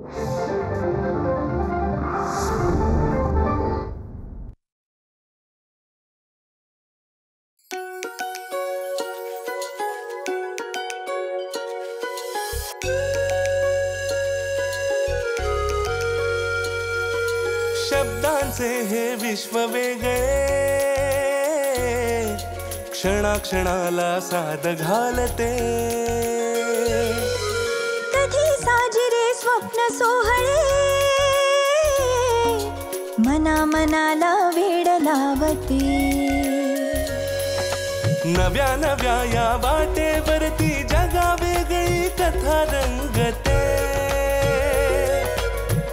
शब्दांचे हे विश्व वेगळे, क्षणाक्षणाला साद घालते. कधी साजिरे स्वप्न सोहळे, मना मनाला वेड लावते. नव्या नव्या या वाटेवरती जगा वेगळी कथा रंगते.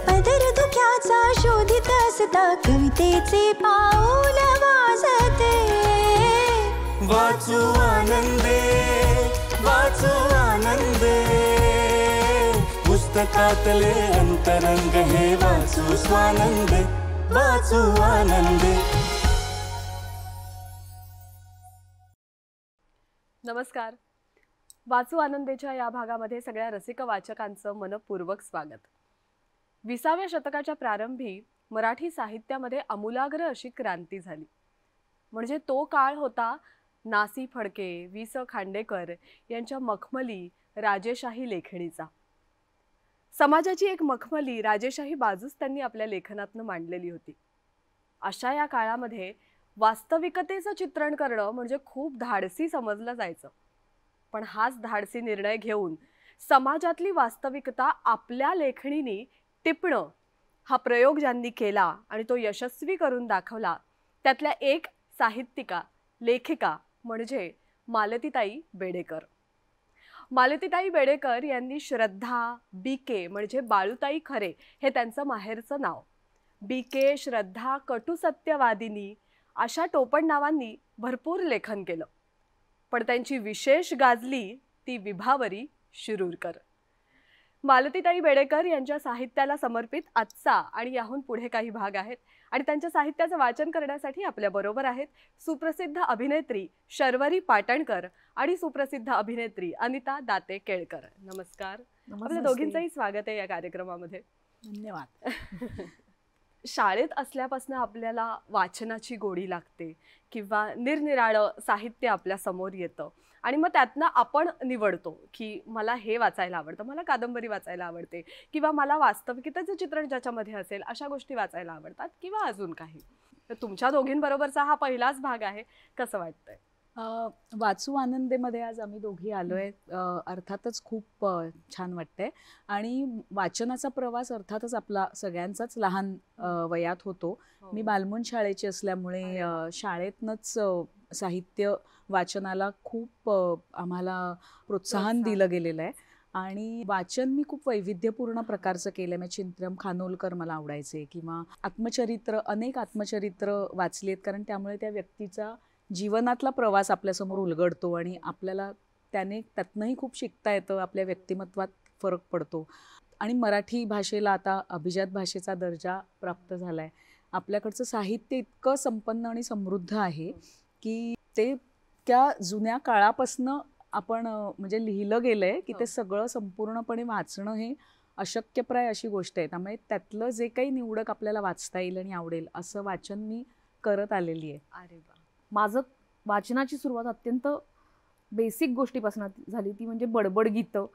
पदर धुक्याचा शोधित असता कवितेचे पाऊल वाजते. वाचू आनंदे, वाचू आनंदे, पुस्तकातले अंतरंग हे वाचू स्वानंदे, वाचू आनंदे. नमस्कार. वाचू आनंदेच्या या भागामध्ये सगळ्या रसिक वाचकांचं मनपूर्वक स्वागत. 20व्या शतकाच्या प्रारंभी मराठी साहित्यामध्ये आमूलाग्र अशी क्रांती झाली. म्हणजे तो काळ होता नासी फडके, वि स खांडेकर यांच्या मखमली राजेशाही लेखणीचा. समाजाची एक मखमली राजेशाही बाजूच त्यांनी आपल्या लेखनातनं मांडलेली होती. अशा या काळामध्ये वास्तविकतेचं चित्रण करणं म्हणजे खूप धाडसी समजलं जायचं. पण हाच धाडसी निर्णय घेऊन समाजातली वास्तविकता आपल्या लेखणीने टिपणं हा प्रयोग ज्यांनी केला आणि तो यशस्वी करून दाखवला, त्यातल्या एक साहित्यिका, लेखिका म्हणजे मालतीताई बेडेकर. मालतीताई बेडेकर यांनी श्रद्धा, बीके म्हणजे बाळूताई खरे हे त्यांचं माहेरचं नाव, बीके, श्रद्धा, कटुसत्यवादिनी अशा टोपण नावांनी भरपूर लेखन केलं. पण त्यांची विशेष गाजली ती विभावरी शिरूरकर. मालतीताई बेडेकर यांच्या साहित्याला समर्पित आजचा आणि याहून पुढे काही भाग आहेत आणि त्यांच्या साहित्याचं वाचन करण्यासाठी आपल्या बरोबर आहेत सुप्रसिद्ध अभिनेत्री शर्वरी पाटणकर आणि सुप्रसिद्ध अभिनेत्री अनिता दाते केळकर. नमस्कार. आपल्या दोघींचंही स्वागत आहे या कार्यक्रमामध्ये. धन्यवाद. शाळेत असल्यापासून आपल्याला वाचनाची गोडी लागते किंवा निरनिराळं साहित्य आपल्या समोर येतं आणि मग त्यातनं आपण निवडतो की मला हे वाचायला आवडतं, मला कादंबरी वाचायला आवडते किंवा मला वास्तविकतेचं चित्रण ज्याच्यामध्ये असेल अशा गोष्टी वाचायला आवडतात किंवा अजून काही. तर तुमच्या दोघींबरोबरचा हा पहिलाच भाग आहे. कसं वाटतंय? वाचू आनंदेमध्ये आज आम्ही दोघी आलोय. अर्थातच खूप छान वाटतंय आणि वाचनाचा प्रवास अर्थातच आपला सगळ्यांचाच लहान वयात होतो. मी बालमून शाळेची असल्यामुळे शाळेतनंच साहित्य वाचनाला खूप आम्हाला प्रोत्साहन दिलं गेलेलं आहे आणि वाचन मी खूप वैविध्यपूर्ण प्रकारचं केलं. मी चिंतन खानोलकर मला आवडायचे किंवा आत्मचरित्र, अनेक आत्मचरित्र वाचली आहेत कारण त्यामुळे त्या व्यक्तीचा जीवनातला प्रवास आपल्यासमोर उलगडतो आणि आपल्याला त्यातनंही खूप शिकता येतं, आपल्या व्यक्तिमत्वात फरक पडतो. आणि मराठी भाषेला आता अभिजात भाषेचा दर्जा प्राप्त झाला आहे. आपल्याकडचं साहित्य इतकं संपन्न आणि समृद्ध आहे की ते त्या जुन्या काळापासनं आपण म्हणजे लिहिलं गेलं आहे की ते सगळं संपूर्णपणे वाचणं हे अशक्यप्राय अशी गोष्ट आहे. त्यामुळे त्यातलं जे काही निवडक आपल्याला वाचता येईल आणि आवडेल असं वाचन मी करत आलेली आहे. अरे वा. माझं वाचनाची सुरुवात अत्यंत बेसिक गोष्टीपासून झाली, ती म्हणजे बडबड गीतं.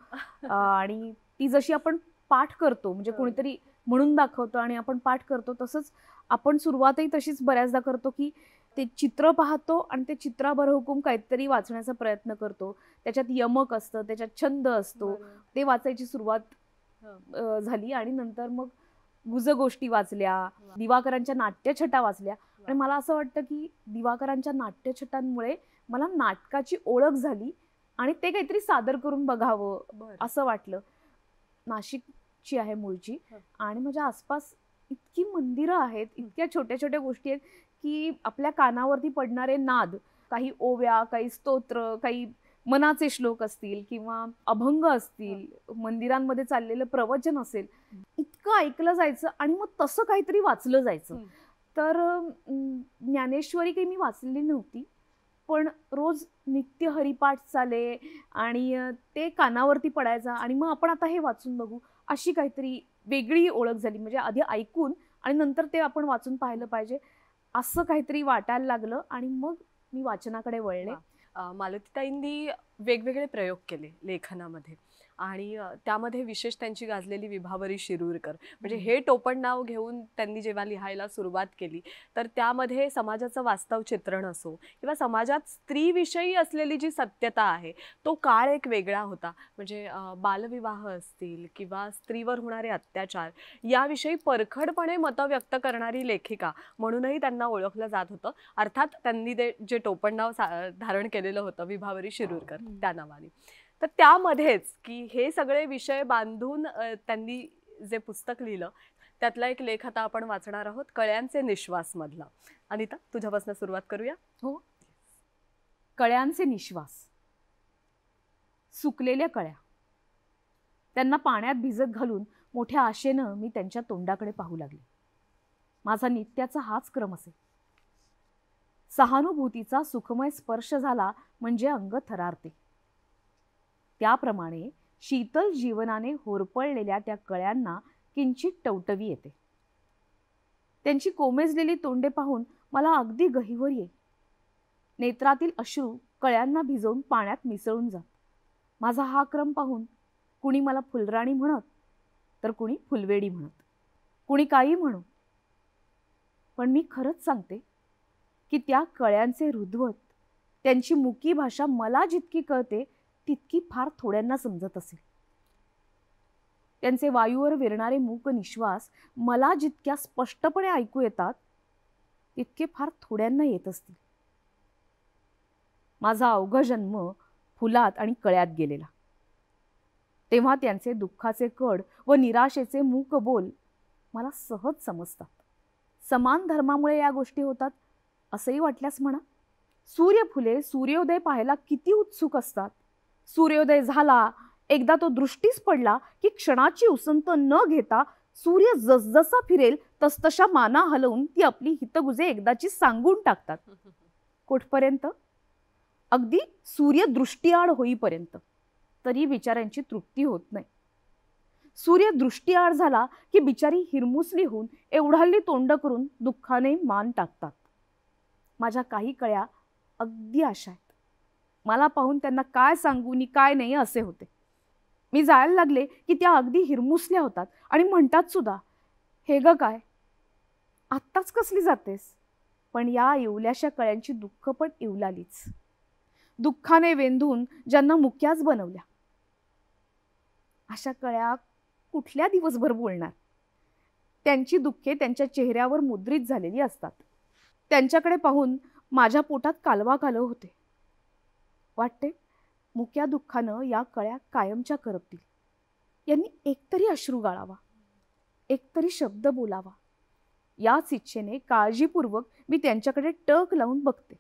आणि ती जशी आपण पाठ करतो म्हणजे कोणीतरी म्हणून दाखवतो आणि आपण पाठ करतो तसंच आपण सुरुवातही तशीच बऱ्याचदा करतो की ते चित्र पाहतो आणि ते चित्राबरहुकूम काहीतरी वाचण्याचा प्रयत्न करतो. त्याच्यात यमक असतं, त्याच्यात छंद असतो, ते वाचायची सुरुवात झाली आणि नंतर मग गुजगोष्टी वाचल्या, दिवाकरांच्या नाट्यछटा वाचल्या आणि मला असं वाटतं की दिवाकरांच्या नाट्यछटांमुळे मला नाटकाची ओळख झाली आणि ते काहीतरी सादर करून बघावं असं वाटलं. नाशिकची आहे मूळची आणि माझ्या आसपास इतकी मंदिरं आहेत, इतक्या छोट्या छोट्या गोष्टी आहेत की आपल्या कानावरती पडणारे नाद, काही ओव्या, काही स्तोत्र, काही मनाचे श्लोक असतील किंवा अभंग असतील, मंदिरांमध्ये चाललेलं प्रवचन असेल, इतकं ऐकलं जायचं आणि मग तसं काहीतरी वाचलं जायचं. तर ज्ञानेश्वरी काही मी वाचलेली नव्हती पण रोज नित्य हरिपाठ चाले आणि ते कानावरती पडायचा आणि मग आपण आता हे वाचून बघू अशी काहीतरी वेगळी ओळख झाली. म्हणजे आधी ऐकून आणि नंतर ते आपण वाचून पाहिलं पाहिजे असं काहीतरी वाटायला लागलं आणि मग मी वाचनाकडे वळले. मालतीताईंनी वेगवेगळे प्रयोग केले लेखनामध्ये आणि त्यामध्ये विशेष त्यांची गाजलेली विभावरी शिरूरकर. म्हणजे हे टोपण नाव घेऊन त्यांनी जेव्हा लिहायला सुरुवात केली तर त्यामध्ये समाजाचं वास्तव चित्रण असो किंवा समाजात स्त्रीविषयी असलेली जी सत्यता आहे तो काळ एक वेगळा होता. म्हणजे बालविवाह असतील किंवा स्त्रीवर होणारे अत्याचार याविषयी परखडपणे मतं व्यक्त करणारी लेखिका म्हणूनही त्यांना ओळखलं जात होतं. अर्थात त्यांनी जे टोपण नाव धारण केलेलं होतं विभावरी शिरूरकर त्या नावाने. तर त्यामध्येच की हे सगळे विषय बांधून त्यांनी जे पुस्तक लिहिलं त्यातला एक लेख आता आपण वाचणार आहोत, कळ्यांचे निश्वास मधला. अनिता, तुझ्यापासून सुरुवात करूया. हो. कळ्यांचे निश्वास. सुकलेल्या कळ्या. त्यांना पाण्यात भिजत घालून मोठ्या आशेनं मी त्यांच्या तोंडाकडे पाहू लागले. माझा नित्याचा हाच क्रम असे. सहानुभूतीचा सुखमय स्पर्श झाला म्हणजे अंग थरारते. त्याप्रमाणे शीतल जीवनाने होरपळलेल्या त्या कळ्यांना किंचित टवटवी येते. त्यांची कोमेजलेली तोंडे पाहून मला अगदी गहिवर ये. नेत्रातील अश्रू कळ्यांना भिजवून पाण्यात मिसळून जात. माझा हा क्रम पाहून कुणी मला फुलराणी म्हणत तर कुणी फुलवेडी म्हणत, कुणी काही म्हणो. पण मी खरंच सांगते की त्या कळ्यांचे हृद्वत, त्यांची मुकी भाषा मला जितकी कळते तितकी फार थोड्यांना समजत असेल. त्यांचे वायूवर विरणारे मूक निश्वास मला जितक्या स्पष्टपणे ऐकू येतात तितके फार थोड्यांना येत असतील. माझा अवघ जन्म फुलात आणि कळ्यात गेलेला. तेव्हा त्यांचे दुःखाचे कड व निराशेचे मूक बोल मला सहज समजतात. समान धर्मामुळे या गोष्टी होतात असंही वाटल्यास म्हणा. सूर्यफुले सूर्योदय पाहायला किती उत्सुक असतात. सूर्योदय झाला, एकदा तो दृष्टीस पडला की क्षणाची उसंत न घेता सूर्य जसजसा फिरेल तसतशा माना हलवून ती आपली हितगुजे एकदाची सांगून टाकतात. कुठपर्यंत? अगदी सूर्य दृष्टीआड होईपर्यंत. तरी बिचाऱ्यांची तृप्ती होत नाही. सूर्य दृष्टीआड झाला की बिचारी हिरमुसली होऊन एवढाली तोंड करून दुःखाने मान टाकतात. माझ्या काही कळ्या अगदी अशा आहेत. मला पाहून त्यांना काय सांगू नि काय नाही असे होते. मी जायला लागले की त्या अगदी हिरमुसल्या होतात आणि म्हणतात सुद्धा, हे ग काय, आत्ताच कसली जातेस? पण या इवल्याशा कळ्यांची दुःख पण इवलालीच. दुःखाने वेंधून ज्यांना मुक्याच बनवल्या. अशा कळ्या कुठल्या दिवसभर बोलणार? त्यांची दुःखे त्यांच्या चेहऱ्यावर मुद्रित झालेली असतात. त्यांच्याकडे पाहून माझ्या पोटात कालवा कालव होते. वाटते मुक्या दुःखानं या कळ्या कायमच्या करपतील. यांनी एकतरी अश्रू गाळावा, एकतरी शब्द बोलावा. याच इच्छेने काळजीपूर्वक मी त्यांच्याकडे टक लावून बघते.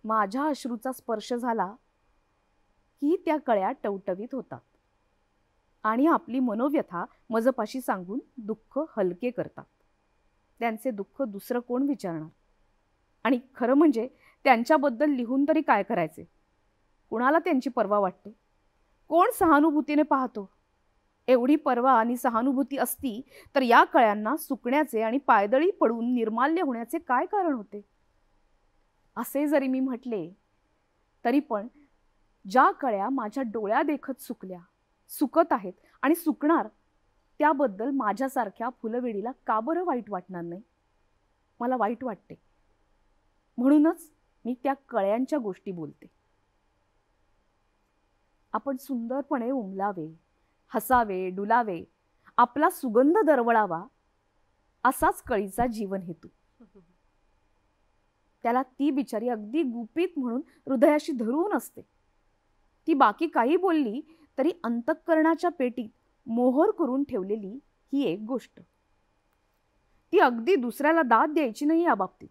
माझ्या अश्रूचा स्पर्श झाला की त्या कळ्या टवटवीत होतात आणि आपली मनोव्यथा मजपाशी सांगून दुःख हलके करतात. त्यांचे दुःख दुसरं कोण विचारणार? आणि खरं म्हणजे त्यांच्याबद्दल लिहून तरी काय करायचे? कुणाला त्यांची पर्वा वाटते? कोण सहानुभूतीने पाहतो? एवढी पर्वा आणि सहानुभूती असती तर या कळ्यांना सुकण्याचे आणि पायदळी पडून निर्माल्य होण्याचे काय कारण होते? असे जरी मी म्हटले तरी पण ज्या कळ्या माझ्या डोळ्या देखत सुकल्या, सुकत आहेत आणि सुकणार, त्याबद्दल माझ्यासारख्या फुलवेडीला का बरं वाईट वाटणार नाही? मला वाईट वाटते. म्हणूनच मी त्या कळ्यांच्या गोष्टी बोलते. आपण सुंदरपणे उमलावे, हसावे, डुलावे, आपला सुगंध दरवळावा, असाच कळीचा जीवन हेतू. त्याला ती बिचारी अगदी गुपित म्हणून हृदयाशी धरून असते. ती बाकी काही बोलली तरी अंतःकरणाच्या पेटीत मोहर करून ठेवलेली ही एक गोष्ट. ती अगदी दुसऱ्याला दाद द्यायची नाही या बाबतीत.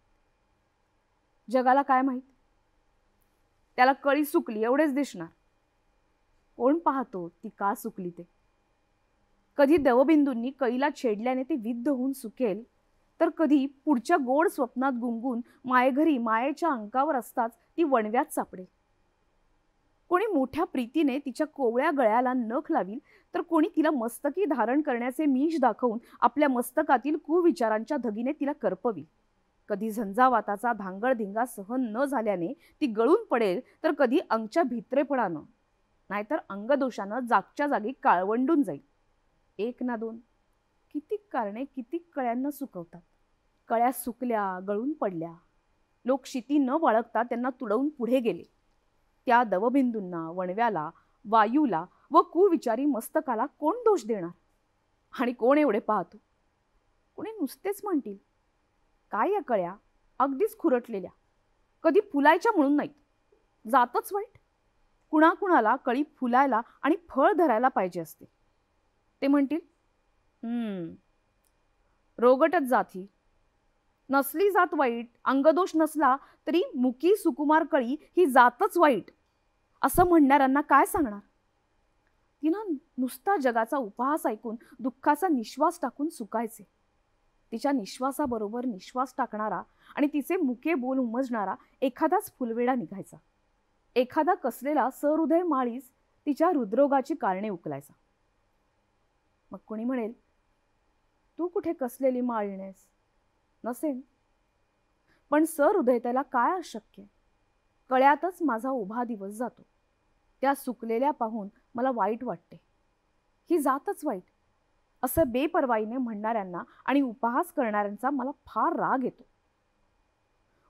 जगाला काय माहित? त्याला कळी सुकली एवढेच दिसणार. कोण पाहतो ती का सुकली ते? कधी दवबिंदूंनी कळीला छेडल्याने ती विद्ध होऊन सुकेल, तर कधी पुढच्या गोड स्वप्नात गुंगून मायेघरी मायेच्या अंकावर असताच ती वणव्यात सापडेल. कोणी मोठ्या प्रीतीने तिच्या कोवळ्या गळ्याला नख लावील, तर कोणी तिला मस्तकी धारण करण्याचे मीश दाखवून आपल्या मस्तकातील कुविचारांच्या धगीने तिला करपवील. कधी झंझावाताचा धांगडधिंगा सहन न झाल्याने ती गळून पडेल, तर कधी अंगच्या भित्रेपणानं नाहीतर अंगदोषानं जागच्या जागी काळवंडून जाईल. एक ना दोन, कितीक कारणे कितीक कळ्यांना सुकवतात. कळ्या सुकल्या, गळून पडल्या. लोक शिती न बाळगता त्यांना तुडवून पुढे गेले. त्या दवबिंदूंना, वणव्याला, वायूला व कुविचारी मस्तकाला कोण दोष देणार? आणि कोण एवढे पाहतो? कोणी नुसतेच म्हणतील, काय या कळ्या अगदीच खुरटलेल्या, कधी फुलायच्या म्हणून नाहीत, जातच वाईट. कुणाकुणाला कळी फुलायला आणि फळ धरायला पाहिजे असते. ते म्हणतील, रोगटच जात ही, नसली जात वाईट, अंगदोष नसला तरी मुकी सुकुमार कळी ही जातच वाईट, असं म्हणणाऱ्यांना काय सांगणार? तिनं नुसता जगाचा उपहास ऐकून दुःखाचा निश्वास टाकून सुकायचे. तिच्या निश्वासाबरोबर निश्वास टाकणारा आणि तिचे मुके बोल उमजणारा एखादाच फुलवेडा निघायचा. एखादा कसलेला सहृदय माळीच तिच्या हृदरोगाची कारणे उकलायचा. मग कोणी म्हणेल, तू कुठे कसलेली माळीनेस? नसेल. पण सहृदयतेला काय अशक्य? कळ्यातच माझा उभा दिवस जातो. त्या सुकलेल्या पाहून मला वाईट वाटते. ही जातच वाईट, असं बेपर्वाईने म्हणणाऱ्यांना आणि उपहास करणाऱ्यांचा मला फार राग येतो.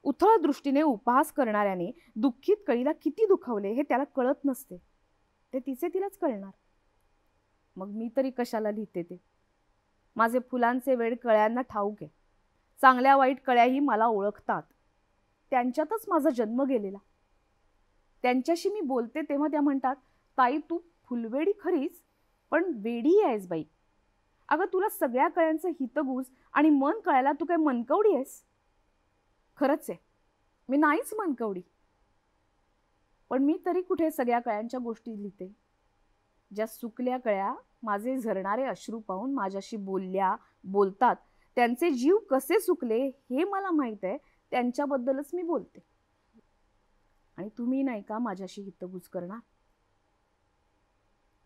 उथळ दृष्टीने उपहास करणाऱ्याने दुःखित कळीला किती दुखावले हे त्याला कळत नसते. ते तिचे तिलाच कळणार. मग मी तरी कशाला लिहिते ते? माझे फुलांचे वेड कळ्यांना ठाऊक आहे. चांगल्या वाईट कळ्याही मला ओळखतात. त्यांच्यातच माझा जन्म गेलेला. त्यांच्याशी मी बोलते तेव्हा त्या म्हणतात, ताई तू फुलवेडी खरीच, पण वेडी आहेस बाई. अगं तुला सगळ्या कळ्यांचं हितगुज आणि मन कळायला तू काय मनकवडी आहेस? खरंच आहे, मी नाहीच मनकवडी. पण मी तरी कुठे सगळ्या कळ्यांच्या गोष्टी लिहिते. ज्या सुकल्या कळ्या माझे झरणारे अश्रू पाहून माझ्याशी बोलतात, त्यांचे जीव कसे सुकले हे मला माहीत आहे, त्यांच्याबद्दलच मी बोलते. आणि तुम्ही नाही का माझ्याशी हितगुज करणार?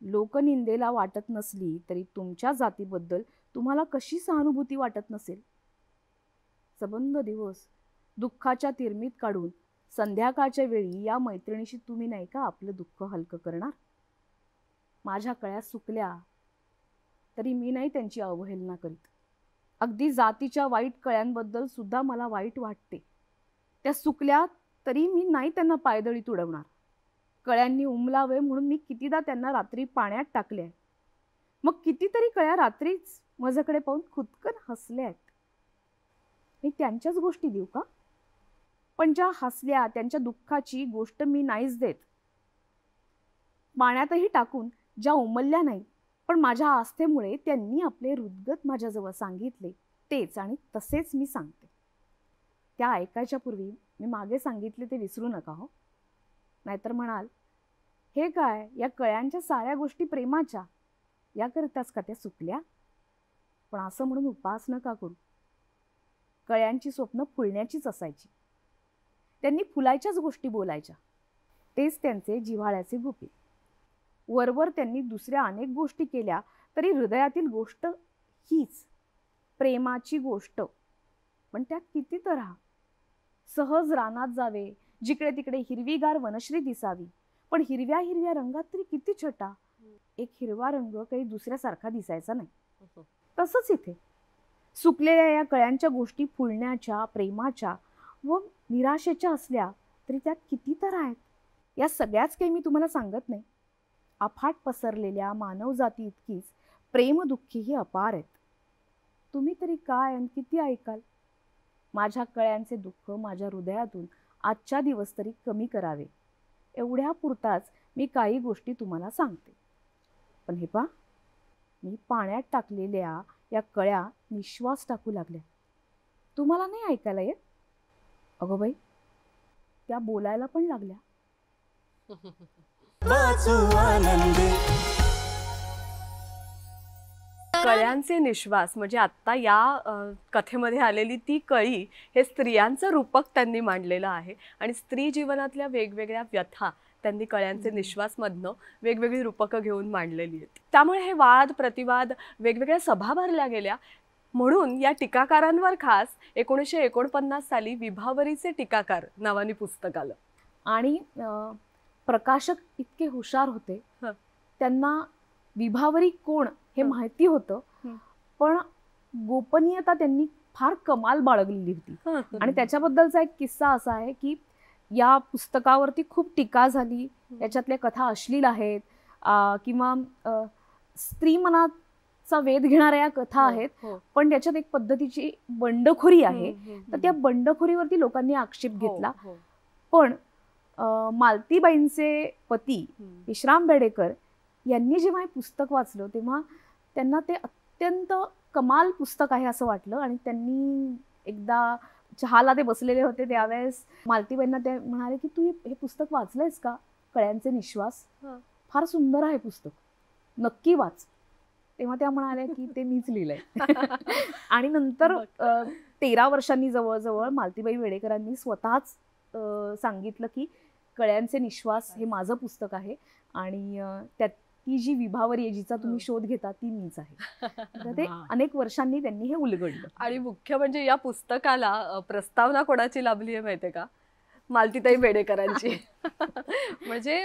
लोकनिंदेला वाटत नसली तरी तुमच्या जातीबद्दल तुम्हाला कशी सहानुभूती वाटत नसेल? सबंध दिवस दुःखाच्या तिरमीत काढून संध्याकाळच्या वेळी या मैत्रिणीशी तुम्ही नाही का आपलं दुःख हलकं करणार? माझ्या कळ्या सुकल्या तरी मी नाही त्यांची अवहेलना करीत. अगदी जातीच्या वाईट कळ्यांबद्दल सुद्धा मला वाईट वाटते. त्या सुकल्या तरी मी नाही त्यांना पायदळी तुडवणार. कळ्यांनी उमलावे म्हणून मी कितीदा त्यांना रात्री पाण्यात टाकले आहे. मग कितीतरी कळ्या रात्रीच माझ्याकडे पाहून खुदकन हसल्या आहेत. मी त्यांच्याच गोष्टी देऊ का? पण ज्या हसल्या त्यांच्या दुःखाची गोष्ट मी नाहीच देत. पाण्यातही टाकून ज्या उमलल्या नाही, पण माझ्या आस्थेमुळे त्यांनी आपले हृदगत माझ्याजवळ सांगितले, तेच आणि तसेच मी सांगते. त्या ऐकायच्या पूर्वी मी मागे सांगितले ते विसरू नका हो. नाहीतर म्हणाल, हे काय या कळ्यांच्या साऱ्या गोष्टी प्रेमाच्या, याकरिताच का त्या सुकल्या? पण असं म्हणून उपहास नका करू. कळ्यांची स्वप्न फुलण्याचीच असायची. त्यांनी फुलायच्याच गोष्टी बोलायच्या. तेच त्यांचे जिव्हाळ्याचे गुपित. वरवर त्यांनी दुसऱ्या अनेक गोष्टी केल्या तरी हृदयातील गोष्ट हीच, प्रेमाची गोष्ट. पण त्यात किती तऱ्हा. सहज रानात जावे, जिकडे तिकडे हिरवीगार वनश्री दिसावी, पण हिरव्या हिरव्या रंगात तरी किती छटा. एक हिरवा रंग काही दुसऱ्यासारखा दिसायचा नाही. तसंच इथे सुकलेल्या या कळ्यांच्या गोष्टी फुलण्याच्या, प्रेमाच्या व निराशेच्या असल्या तरी त्यात किती तर आहेत. या सगळ्याच काही मी तुम्हाला सांगत नाही. अफाट पसरलेल्या मानवजाती इतकीच प्रेमदुःखीही अपार आहेत. तुम्ही तरी काय आणि किती ऐकाल? माझ्या कळ्यांचे दुःख माझ्या हृदयातून आजच्या दिवस तरी कमी करावे, एवढ्या पुरताच मी काही गोष्टी तुम्हाला सांगते. पण हे पहा, मी पाण्यात टाकलेल्या या कळ्या निश्वास टाकू लागल्या. तुम्हाला नाही ऐकायला येत? अगो बाई, त्या बोलायला पण लागल्या. वाचू आनंदे. कळ्यांचे निश्वास म्हणजे आत्ता या कथेमध्ये आलेली ती कळी हे स्त्रियांचं रूपक त्यांनी मांडलेलं आहे. आणि स्त्री जीवनातल्या वेगवेगळ्या व्यथा त्यांनी कळ्यांचे निश्वासमधनं वेगवेगळी रूपकं घेऊन मांडलेली आहेत. त्यामुळे हे वाद प्रतिवाद वेगवेगळ्या सभा भरल्या गेल्या. म्हणून या टीकाकारांवर खास 1949 साली विभावरीचे टीकाकार नावाने पुस्तक आलं. आणि प्रकाशक इतके हुशार होते, हं. त्यांना विभावरी कोण हे माहिती होतं, पण गोपनीयता त्यांनी फार कमाल बाळगलेली होती. आणि त्याच्याबद्दलचा एक किस्सा असा आहे की या पुस्तकावरती खूप टीका झाली, याच्यातल्या कथा अश्लील आहेत किंवा स्त्री मनाचा वेध घेणाऱ्या या कथा आहेत, पण त्याच्यात एक पद्धतीची बंडखोरी आहे. तर त्या बंडखोरीवरती लोकांनी आक्षेप घेतला. पण मालतीबाईंचे पती विश्राम बेडेकर यांनी जेव्हा हे पुस्तक वाचलं तेव्हा त्यांना ते अत्यंत कमाल पुस्तक आहे असं वाटलं. आणि त्यांनी एकदा चहाला ते बसलेले होते त्यावेळेस मालतीबाईंना ते म्हणाले की तू हे पुस्तक वाचलंयस का, कळ्यांचे निश्वास, फार सुंदर आहे पुस्तक, नक्की वाच. तेव्हा त्या म्हणाल्या की ते मीच लिहिलंय. आणि नंतर 13 वर्षांनी जवळजवळ मालतीबाई बेडेकरांनी स्वतःच सांगितलं की कळ्यांचे निश्वास हे माझं पुस्तक आहे आणि त्यात ती जी विभावरी आहे जिचा तुम्ही शोध घेता ती मीच आहे. तर ते अनेक वर्षांनी त्यांनी हे उलगडलं. आणि मुख्य म्हणजे या पुस्तकाला प्रस्तावना कोणाची लाभली आहे माहितीये का? मालतीताई बेडेकरांची. म्हणजे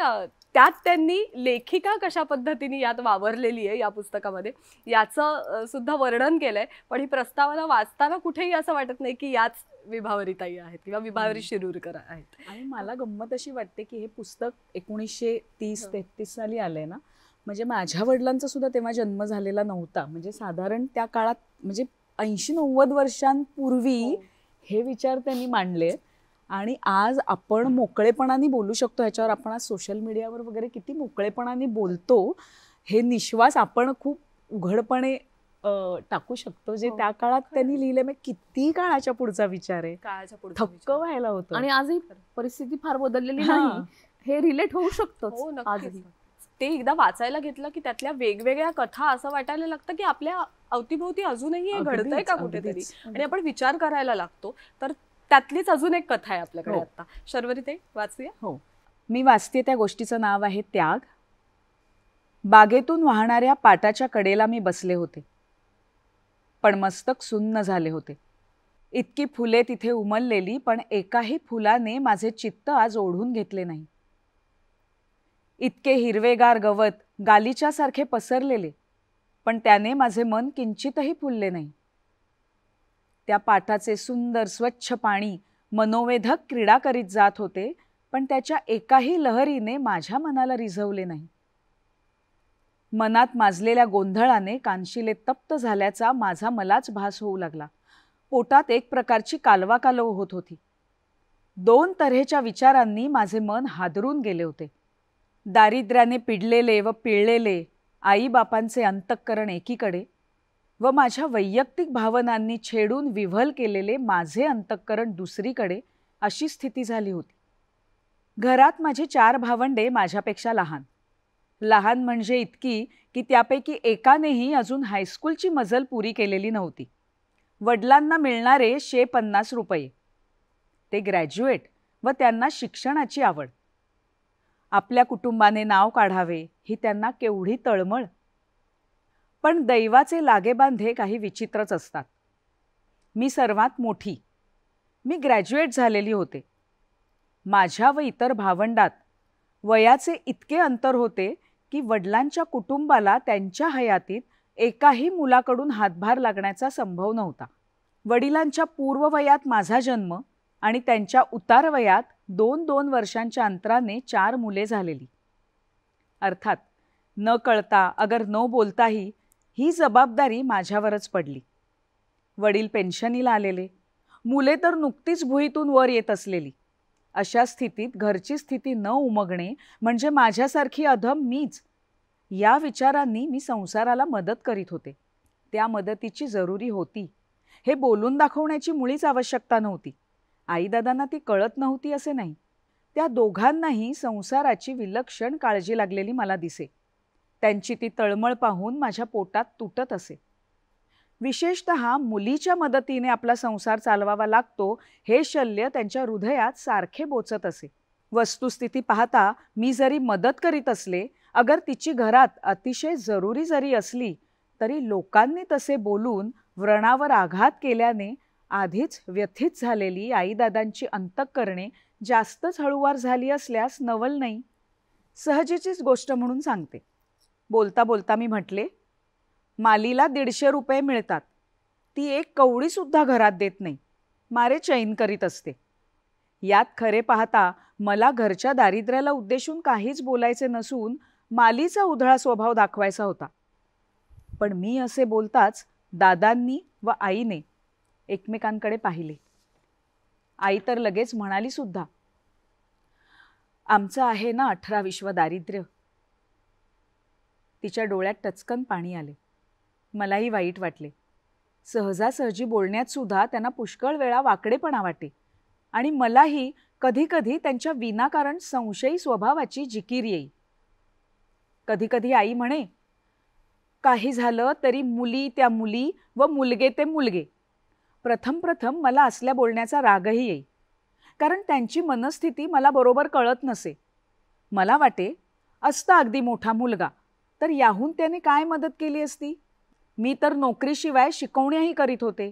त्यात त्यांनी लेखिका कशा पद्धतीने यात वावरलेली आहे या पुस्तकामध्ये याचं सुद्धा वर्णन केलंय. पण ही प्रस्तावना वाचताना कुठेही असं वाटत नाही की याच विभावरीताई आहेत किंवा विभावरी शिरूरकर आहेत. आणि मला गंमत अशी वाटते की हे पुस्तक 1930-33 साली आलंय ना, म्हणजे माझ्या वडिलांचा सुद्धा तेव्हा जन्म झालेला नव्हता. म्हणजे साधारण त्या काळात म्हणजे 80-90 वर्षांपूर्वी हे विचार त्यांनी मांडले. आणि आज आपण मोकळेपणाने बोलू शकतो ह्याच्यावर. आपण आज सोशल मीडियावर वगैरे किती मोकळेपणाने बोलतो. हे निश्वास आपण खूप उघडपणे टाकू शकतो, जे त्या काळात त्यांनी लिहिले. मग किती काळाच्या पुढचा विचार आहे, काळाच्या पुढचा थक्क व्हायला होतं. आणि आजही परिस्थिती फार बदललेली नाही, हे रिलेट होऊ शकतं. हो, नक्कीच. ते एकदा वाचायला घेतलं की त्यातल्या वेगवेगळ्या कथा असं वाटायला लागतं की आपल्या अवतीभोवती अजूनही हे घडतंय का कुठेतरी, आणि आपण विचार करायला लागतो. तर त्यातलीच अजून एक कथा आहे आपल्याकडे आता. शर्वरी, ते वाचूया. हो, मी वाचते. त्या गोष्टीचं नाव आहे त्याग. बागेतून वाहणाऱ्या पाटाच्या कडेला मी बसले होते, पण मस्तक सुन्न झाले होते. इतकी फुले तिथे उमललेली, पण एकाही फुलाने माझे चित्त आज ओढून घेतले नाही. इतके हिरवेगार गवत गालिच्या सारखे पसरलेले, पण त्याने माझे मन किंचितही फुलले नाही. त्या पाटाचे सुंदर स्वच्छ पाणी मनोवेधक क्रीडा करीत जात होते, पण त्याच्या एकाही लहरीने माझ्या मनाला रिझवले नाही. मनात माजलेल्या गोंधळाने कानशिले तप्त झाल्याचा माझा मलाच भास होऊ लागला. पोटात एक प्रकारची कालवाकालव होत होती. 2 तऱ्हेच्या विचारांनी माझे मन हादरून गेले होते. दारिद्र्याने पिडलेले व पिळलेले आईबापांचे अंतःकरण एकीकडे, व माझ्या वैयक्तिक भावनांनी छेडून विव्हल केलेले माझे अंतःकरण दुसरीकडे, अशी स्थिती झाली होती. घरात माझी 4 भावंडे माझ्यापेक्षा लहान. लहान म्हणजे इतकी की त्यापैकी एकानेही अजून हायस्कूलची मजल पुरी केलेली नव्हती. वडिलांना मिळणारे 50 रुपये. ते ग्रॅज्युएट व त्यांना शिक्षणाची आवड. आपल्या कुटुंबाने नाव काढावे ही त्यांना केवढी तळमळ. पण दैवाचे लागेबांधे काही विचित्रच असतात. मी सर्वात मोठी. मी ग्रॅज्युएट झालेली होते. माझ्या व इतर भावंडात वयाचे इतके अंतर होते की वडिलांच्या कुटुंबाला त्यांच्या हयातीत एकाही मुलाकडून हातभार लागण्याचा संभव नव्हता. वडिलांच्या पूर्ववयात माझा जन्म आणि त्यांच्या उतारवयात 2-2 वर्षांच्या अंतराने 4 मुले झालेली. अर्थात न कळता अगर न बोलताही ही जबाबदारी माझ्यावरच पडली. वडील पेन्शनीला आलेले, मुले तर नुकतीच भुईतून वर येत असलेली. अशा स्थितीत घरची स्थिती न उमगणे म्हणजे माझ्यासारखी अधम मीच, या विचारांनी मी संसाराला मदत करीत होते. त्या मदतीची जरुरी होती हे बोलून दाखवण्याची मुळीच आवश्यकता नव्हती. आईदादांना ती कळत नव्हती असे नाही. त्या दोघांनाही संसाराची विलक्षण काळजी लागलेली मला दिसे. त्यांची ती तळमळ पाहून माझ्या पोटात तुटत असे. विशेषतः मुलीच्या मदतीने आपला संसार चालवावा लागतो हे शल्य त्यांच्या हृदयात सारखे बोचत असे. वस्तुस्थिती पाहता मी जरी मदत करीत असले, अगर तिची घरात अतिशय जरुरी जरी असली, तरी लोकांनी तसे बोलून व्रणावर आघात केल्याने आधीच व्यथित झालेली आईदादांची अंतःकरणे जास्तच हळूवार झाली असल्यास नवल नाही. सहजेचीच गोष्ट म्हणून सांगते. बोलता बोलता मी म्हटले, मालीला 150 रुपये मिळतात. ती एक कवडीसुद्धा घरात देत नाही. मारे चैन करीत असते. यात खरे पाहता मला घरच्या दारिद्र्याला उद्देशून काहीच बोलायचे नसून मालीचा उधळा स्वभाव दाखवायचा होता. पण मी असे बोलताच दादांनी व आईने एकमेकांकडे पाहिले. आई तर लगेच म्हणाली सुद्धा, आमचं आहे ना 18-20 दारिद्र्य. तिच्या डोळ्यात टचकन पाणी आले. मलाही वाईट वाटले. सहजासहजी बोलण्यात सुद्धा त्यांना पुष्कळ वेळा वाकडेपणा वाटे आणि मलाही कधी कधी त्यांच्या विनाकारण संशयी स्वभावाची जिकीर येई. कधी कधी आई म्हणे, काही झालं तरी मुली त्या मुली व मुलगे ते मुलगे. प्रथम मला असल्या बोलण्याचा रागही येई, कारण त्यांची मनस्थिती मला बरोबर कळत नसे. मला वाटे, असता अगदी मोठा मुलगा तर याहून त्याने काय मदत केली असती. मी तर नोकरीशिवाय शिकवण्याही करीत होते.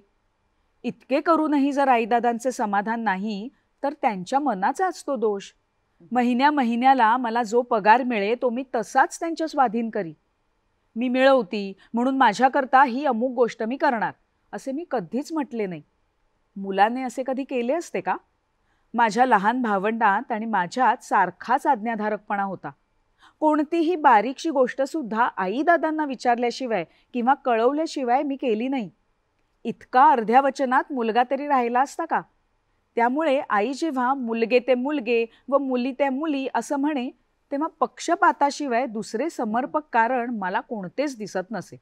इतके करूनही जर आईदादांचे समाधान नाही तर त्यांच्या मनाचाच तो दोष. महिन्याला मला जो पगार मिळे तो मी तसाच त्यांच्या स्वाधीन करी. मी मिळवती म्हणून माझ्याकरता ही अमुक गोष्ट मी करणार असे मी कधीच म्हटले नाही. मुलाने असे कधी केले असते का? माझ्या लहान भावंडात आणि माझ्यात सारखाच आज्ञाधारकपणा होता. कोणतीही बारीकशी गोष्ट सुद्धा आईदादांना विचारल्याशिवाय किंवा कळवल्याशिवाय मी केली नाही. इतका अर्ध्या वचनात मुलगा तरी राहिला असता का? त्यामुळे आई जेव्हा मुलगे ते मुलगे व मुली त्या मुली असं म्हणे, तेव्हा पक्षपाताशिवाय दुसरे समर्पक कारण मला कोणतेच दिसत नसे.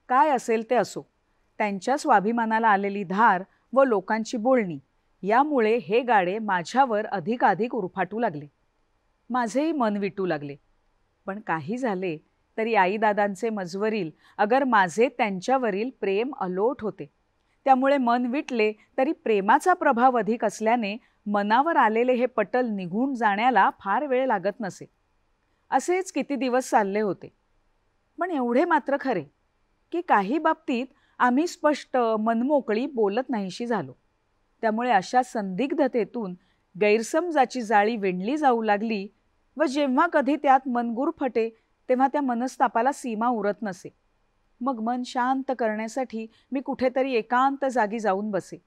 काय असेल ते असो, त्यांच्या स्वाभिमानाला आलेली धार व लोकांची बोलणी यामुळे हे गाडे माझ्यावर अधिकाधिक उरफाटू लागले. माझेही मन विटू लागले. पण काही झाले तरी आईदादांचे मजवरील अगर माझे त्यांच्यावरील प्रेम अलोट होते. त्यामुळे मन विटले तरी प्रेमाचा प्रभाव अधिक असल्याने मनावर आलेले हे पटल निघून जाण्याला फार वेळ लागत नसे. असेच किती दिवस चालले होते. पण एवढे मात्र खरे की काही बाबतीत आम्ही स्पष्ट मनमोकळी बोलत नाहीशी झालो. त्यामुळे अशा संदिग्धतेतून गैरसमजाची जाळी विणली जाऊ लागली व जेव्हा कधी त्यात मनगुर फटे तेव्हा त्या मनस्तापाला सीमा उरत नसे. मग मन शांत करण्यासाठी मी कुठेतरी एकांत जागी जाऊन बसे.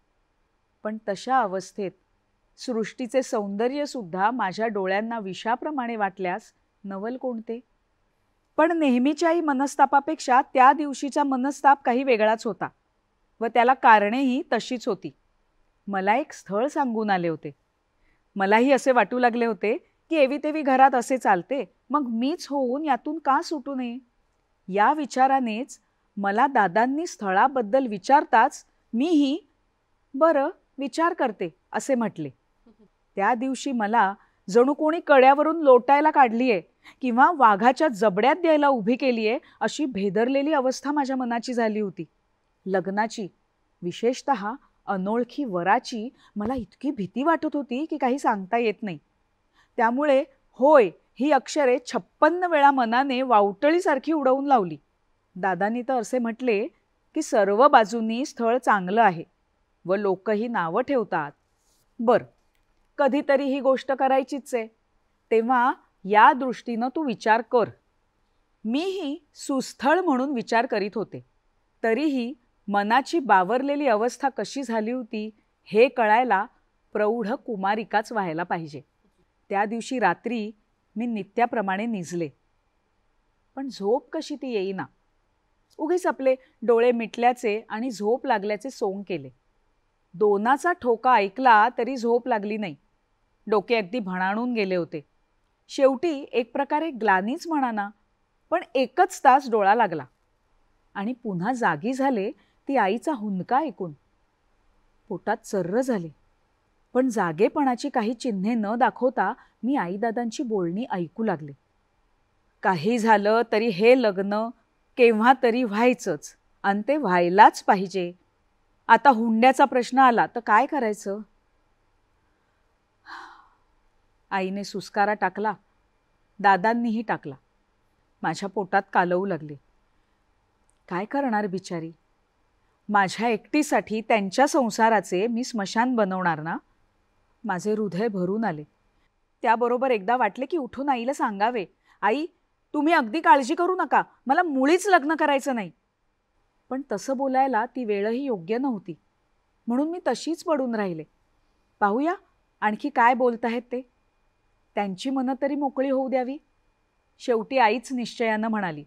पण तशा अवस्थेत सृष्टीचे सौंदर्य सुद्धा माझ्या डोळ्यांना विषाप्रमाणे वाटल्यास नवल कोणते. पण नेहमीच्याही मनस्तापापेक्षा त्या दिवशीचा मनस्ताप काही वेगळाच होता व त्याला कारणेही तशीच होती. मला एक स्थळ सांगून आले होते. मलाही असे वाटू लागले होते की एवीतेवी घरात असे चालते, मग मीच होऊन यातून का सुटू नये. या विचारानेच मला दादांनी स्थळाबद्दल विचारताच मीही बरं विचार करते असे म्हटले. त्या दिवशी मला जणू कोणी कड्यावरून लोटायला काढलीये किंवा वाघाच्या जबड्यात द्यायला उभी केलीये अशी भेदरलेली अवस्था माझ्या मनाची झाली होती. लग्नाची, विशेषतः अनोळखी वराची मला इतकी भीती वाटत होती की काही सांगता येत नाही. त्यामुळे होय ही अक्षरे 56 वेळा मनाने वावटळीसारखी उडवून लावली. दादांनी तर असे म्हटले की सर्व बाजूंनी स्थळ चांगलं आहे व लोकही नावं ठेवतात. बरं, कधीतरी ही गोष्ट करायचीच आहे, तेव्हा या दृष्टीनं तू विचार कर. मीही सुस्थळ म्हणून विचार करीत होते. तरीही मनाची बावरलेली अवस्था कशी झाली होती हे कळायला प्रौढ कुमारिकाच व्हायला पाहिजे. त्या दिवशी रात्री मी नित्याप्रमाणे निजले, पण झोप कशी ती येईना. उगीच आपले डोळे मिटल्याचे आणि झोप लागल्याचे सोंग केले. दोनाचा ठोका ऐकला तरी झोप लागली नाही. डोके अगदी भणाणून गेले होते. शेवटी एक प्रकारे ग्लानीच म्हणाना, पण 1 तास डोळा लागला आणि पुन्हा जागी झाले ती आईचा हुंदका ऐकून. पोटात चर्र झाले, पण जागेपणाची काही चिन्हे न दाखवता मी आईदादांची बोलणी ऐकू लागले. काही झालं तरी हे लग्न केव्हा तरी व्हायचंच आणि ते व्हायलाच पाहिजे. आता हुंड्याचा प्रश्न आला तर काय करायचं. आईने सुस्कारा टाकला, दादांनीही टाकला. माझ्या पोटात कालवू लागले. काय करणार बिचारी? माझ्या एकटीसाठी त्यांच्या संसाराचे मी स्मशान बनवणार ना? माझे हृदय भरून आले. त्याबरोबर एकदा वाटले की उठून आईला सांगावे, आई तुम्ही अगदी काळजी करू नका, मला मुळीच लग्न करायचं नाही. पण तसं बोलायला ती वेळही योग्य नव्हती, म्हणून मी तशीच पडून राहिले. पाहूया आणखी काय बोलताहेत ते. त्यांची मनं तरी मोकळी होऊ द्यावी. शेवटी आईच निश्चयानं म्हणाली,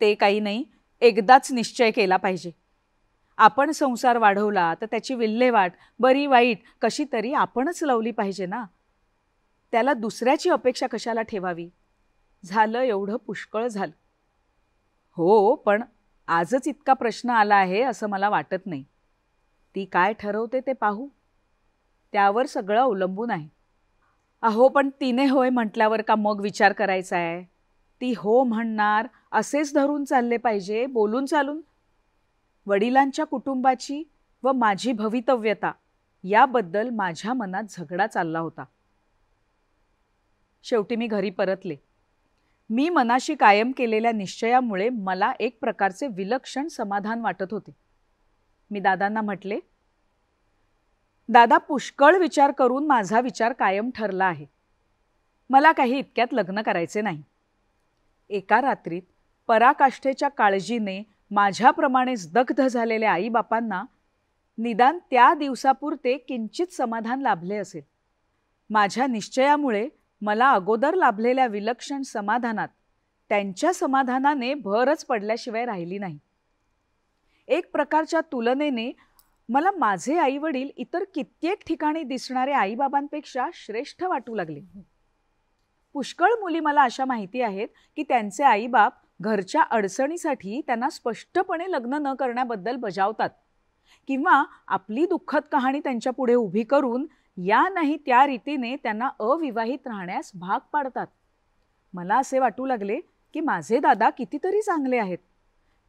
ते काही नाही, एकदाच निश्चय केला पाहिजे. आपण संसार वाढवला तर त्याची विल्हेवाट बरी वाईट कशी तरी आपणच लावली पाहिजे ना. त्याला दुसऱ्याची अपेक्षा कशाला ठेवावी. झालं एवढं पुष्कळ झालं. हो, पण आजच इतका प्रश्न आला आहे असं मला वाटत नाही. ती काय ठरवते ते पाहू, त्यावर सगळं अवलंबून आहे. अहो पण तिने होय म्हटल्यावर का मग विचार करायचा आहे? ती हो म्हणणार असेच धरून चालले पाहिजे बोलून चालून? वडिलांच्या कुटुंबाची व माझी भवितव्यता याबद्दल माझ्या मनात झगडा चालला होता. शेवटी मी घरी परतले. मी मनाशी कायम केलेल्या निश्चयामुळे मला एक प्रकारचे विलक्षण समाधान वाटत होते. मी दादांना म्हटले, दादा पुष्कळ विचार करून माझा विचार कायम ठरला आहे. मला काही इतक्यात लग्न करायचे नाही. एका रात्रीत पराकाष्ठेच्या काळजीने माझ्याप्रमाणेच दग्ध झालेल्या आईबापांना निदान त्या दिवसापुरते किंचित समाधान लाभले असेल. माझ्या निश्चयामुळे मला अगोदर लाभलेल्या विलक्षण समाधानात त्यांच्या समाधानाने भरच पडल्याशिवाय राहिली नाही. एक प्रकारच्या तुलनेने मला माझे आईवडील इतर कित्येक ठिकाणी दिसणारे आईबाबांपेक्षा श्रेष्ठ वाटू लागले. पुष्कळ मुली मला अशा माहिती आहेत की त्यांचे आईबाप घरच्या अडचणीसाठी त्यांना स्पष्टपणे लग्न न करण्याबद्दल बजावतात किंवा आपली दुःखद कहाणी त्यांच्या पुढे उभी करून या नाही त्या रीतीने त्यांना अविवाहित राहण्यास भाग पाडतात. मला असे वाटू लागले की माझे दादा कितीतरी चांगले आहेत.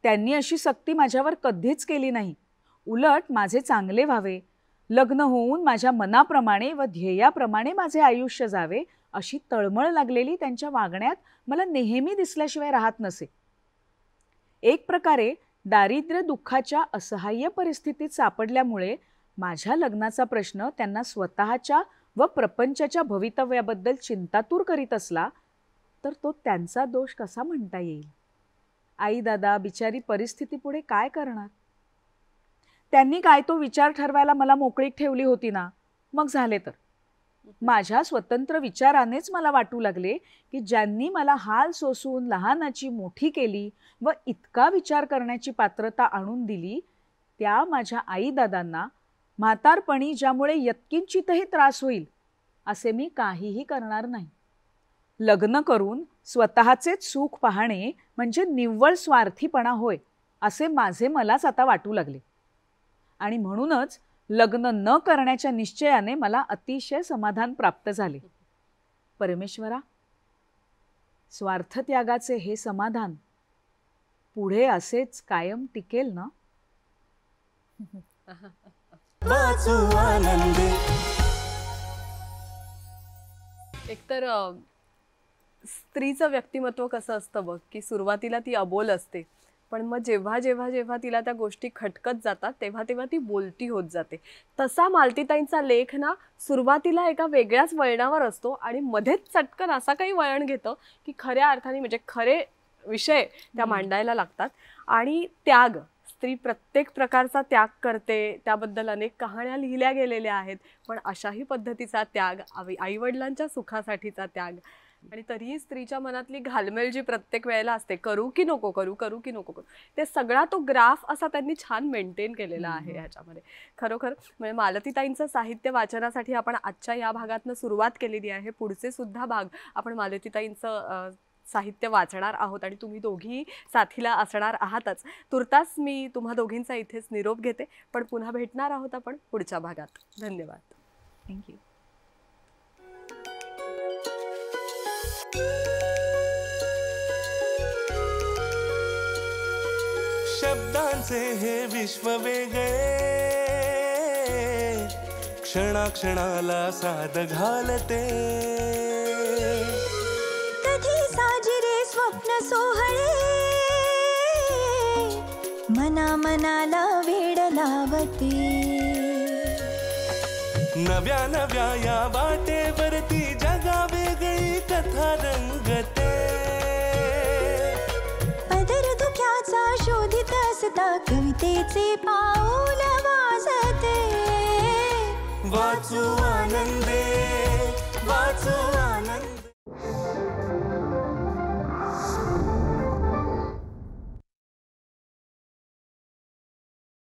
त्यांनी अशी सक्ती माझ्यावर कधीच केली नाही. उलट माझे चांगले व्हावे, लग्न होऊन माझ्या मनाप्रमाणे व ध्येयाप्रमाणे माझे आयुष्य जावे अशी तळमळ लागलेली त्यांच्या वागण्यात मला नेहमी दिसल्याशिवाय राहत नसे. एक प्रकारे दारिद्र्य दुःखाच्या असहाय्य परिस्थितीत सापडल्यामुळे माझ्या लग्नाचा प्रश्न त्यांना स्वतःच्या व प्रपंचाच्या भवितव्याबद्दल चिंतातूर करीत असला तर तो त्यांचा दोष कसा म्हणता येईल? आई दादा बिचारी परिस्थितीपुढे काय करणार? त्यांनी काय तो विचार ठरवायला मला मोकळीक ठेवली होती ना. मग झाले तर माझ्या स्वतंत्र विचारानेच मला वाटू लागले की ज्यांनी मला हाल सोसून लहानाची मोठी केली व इतका विचार करण्याची पात्रता आणून दिली त्या माझ्या आई दादांना म्हातारपणी ज्यामुळे यत्किंचितही त्रास होईल असे मी काहीही करणार नाही. लग्न करून स्वतःचेच सुख पाहणे म्हणजे निव्वळ स्वार्थीपणा होय असे माझे मलाच आता वाटू लागले. आणि म्हणूनच लग्न न करण्याच्या निश्चयाने मला अतिशय समाधान प्राप्त झाले. परमेश्वरा, स्वार्थत्यागाचे हे समाधान पुढे असेच कायम टिकेल ना? वाचू आनंदी. एकतर स्त्रीचं व्यक्तिमत्व कसं असतं बघ की सुरुवातीला ती अबोल असते, पण मग जेव्हा जेव्हा जेव्हा तिला त्या गोष्टी खटकत जातात तेव्हा तेव्हा ती बोलती होत जाते. तसा मालतीताईंचा लेख ना सुरुवातीला एका वेगळ्याच वळणावर असतो आणि मध्येच चटकन असा काही वळण घेतं की खऱ्या अर्थाने म्हणजे खरे विषय त्या मांडायला लागतात. आणि त्याग, स्त्री प्रत्येक प्रकारचा त्याग करते, त्याबद्दल अनेक कहाण्या लिहिल्या गेलेल्या आहेत. पण अशाही पद्धतीचा त्याग, आईवडिलांच्या सुखासाठीचा त्याग, आणि तरीही स्त्रीच्या मनातली घालमेल जी प्रत्येक वेळेला असते, करू की नको करू, करू की नको करू, ते सगळा तो ग्राफ असा त्यांनी छान मेंटेन केलेला आहे ह्याच्यामध्ये. खरोखर म्हणजे मालतीताईंचं साहित्य वाचनासाठी आपण आजच्या या भागातनं सुरुवात केलेली आहे. पुढचे सुद्धा भाग आपण मालतीताईंचं साहित्य वाचणार आहोत आणि तुम्ही दोघी साथीला असणार आहातच. तुर्तास मी तुम्हा दोघींचा इथेच निरोप घेते, पण पुन्हा भेटणार आहोत आपण पुढच्या भागात. धन्यवाद. थँक्यू. शब्दांचे हे विश्व वेगळे, क्षणाक्षणाला साद घालते. कधी साजिरे स्वप्न सोहळे मना मनाला वेड लावते. नव्या नव्या या वाटेवरती जगा वेगळी कथा रंगते. पदर धुक्याचा शोधित असता कवितेचे पाऊल वाजते. वाचू